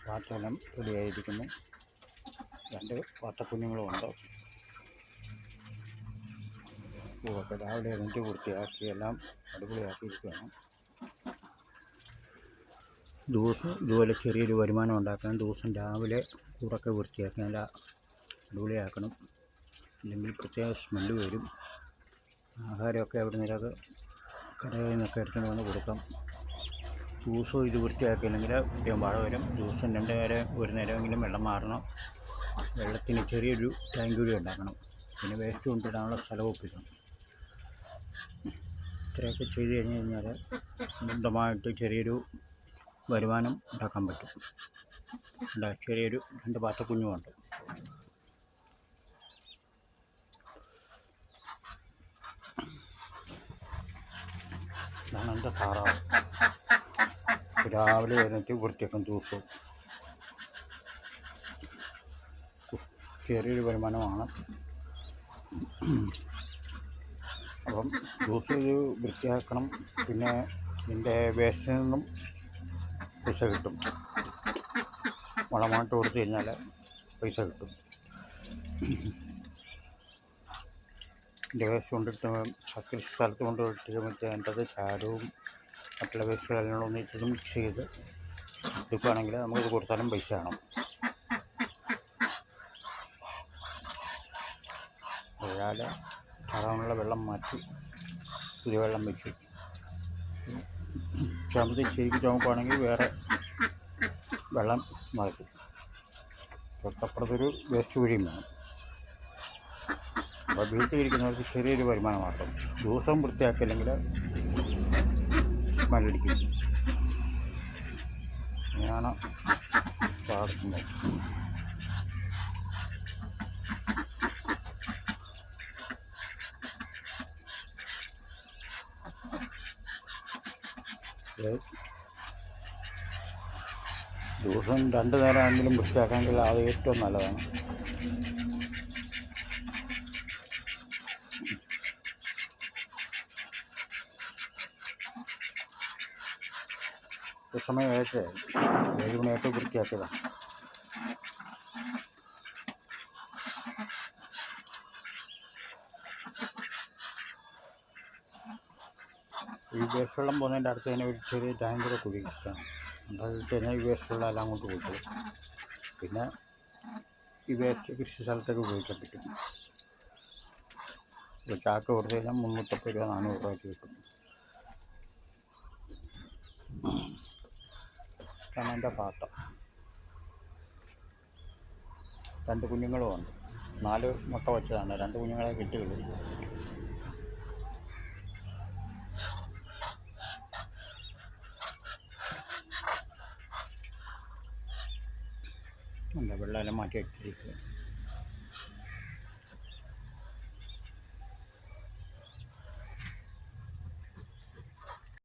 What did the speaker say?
പാത്തെല്ലാം റെഡിയായിരിക്കുന്നു. 2 പാത്തക്കുഞ്ഞുങ്ങളുമുണ്ട്. പൂവൊക്കെ രാവിലെ എഴുന്നേറ്റ് വൃത്തിയാക്കി എല്ലാം അടിപൊളിയാക്കിയിരിക്കുകയാണ്. ദിവസം ഇതുപോലെ ചെറിയൊരു വരുമാനം ഉണ്ടാക്കണം. ദിവസം രാവിലെ കൂടൊക്കെ വൃത്തിയാക്കി നല്ല അടിപൊളിയാക്കണം. ഇല്ലെങ്കിൽ പ്രത്യേക സ്മെല്ല് വരും. ആഹാരമൊക്കെ അവിടെ നിന്നൊക്കെ കടയിൽ നിന്നൊക്കെ എടുത്തുകൊണ്ട് വന്ന് കൊടുക്കാം. ദിവസവും ഇത് വൃത്തിയാക്കിയില്ലെങ്കിൽ കൃത്യം വാഴ വരും. ദിവസം 2 നേരം 1 നേരമെങ്കിലും വെള്ളം മാറണം. വെള്ളത്തിന് ചെറിയൊരു ടാങ്ക് കൂടി ഉണ്ടാക്കണം. പിന്നെ വേസ്റ്റ് കൊണ്ടിടാനുള്ള സ്ഥലം ഒപ്പിക്കണം. ഇത്രയൊക്കെ ചെയ്ത് കഴിഞ്ഞാൽ സ്വന്തമായിട്ട് ചെറിയൊരു വരുമാനം ഉണ്ടാക്കാൻ പറ്റും. ചെറിയൊരു 2 പാത്തക്കുഞ്ഞുമുണ്ട്. ഇതാണ് എൻ്റെ താറാവ്. രാവിലെ എഴുന്നേറ്റ് വൃത്തിയാക്കും ദിവസവും. ചെറിയൊരു വരുമാനമാണ്. അപ്പം ദിവസം ഇത് വൃത്തിയാക്കണം. പിന്നെ ഇതിൻ്റെ വേസ്റ്റിൽ നിന്നും പൈസ കിട്ടും. വളമായിട്ട് കൊടുത്തു കഴിഞ്ഞാൽ പൈസ കിട്ടും. ഇതിൻ്റെ വേസ്റ്റ് കൊണ്ടിട്ട് കൃഷി സ്ഥലത്ത് കൊണ്ടിട്ട് അതിൻ്റെ ചാരവും മറ്റുള്ള വേസ്റ്റുകളെല്ലാം ഒന്നിച്ച് മിക്സ് ചെയ്ത് എടുക്കുകയാണെങ്കിൽ നമുക്കിത് കൊടുത്താലും പൈസ കാണും. അയാൾ താറാവിനുള്ള വെള്ളം മാറ്റി പുതിയ വെള്ളം വെച്ചു. ശരിക്കും ചുമക്കുകയാണെങ്കിൽ വേറെ വെള്ളം മാറ്റും. തൊട്ടപ്പുറത്തൊരു വേസ്റ്റ് കുഴിയും വേണം. അപ്പോൾ വീട്ടിലിരിക്കുന്നവർക്ക് ചെറിയൊരു വരുമാനമാർഗം. ദിവസവും വൃത്തിയാക്കില്ലെങ്കിൽ സ്മെല്ലടിക്കും. അങ്ങനെയാണ് വളർത്തുന്നത്. ദിവസം 2 നേരമെങ്കിലും വൃത്തിയാക്കാമെങ്കിൽ അത് ഏറ്റവും നല്ലതാണ്. സമയം 7 മണിയായിട്ട് വൃത്തിയാക്കിയതാണ്. ഈ വേസ്റ്റ് വെള്ളം പോകുന്നതിൻ്റെ അടുത്ത് തന്നെ ഒരു ചെറിയ ടാങ്ക് കുഴിക്കണം. അതിൽ തന്നെ ഈ വേസ്റ്റ് വെള്ളം എല്ലാം കൊണ്ട് പോയിക്കോളും. പിന്നെ ഈ വേസ്റ്റ് കൃഷി സ്ഥലത്തൊക്കെ ഉപയോഗിക്കാൻ പറ്റും. ഒരു ചാക്ക് കൊടുത്തു കഴിഞ്ഞാൽ 350 രൂപ 400 രൂപയ്ക്ക് കിട്ടും. ഇതാണ് എൻ്റെ പാത്രം. 2 കുഞ്ഞുങ്ങളുമുണ്ട്. 4 മുട്ട വച്ചതാണ്. 2 കുഞ്ഞുങ്ങളെ കിട്ടുകയുള്ളൂ. വെള്ളമെല്ലാം മാറ്റി വെച്ചിരിക്കുക.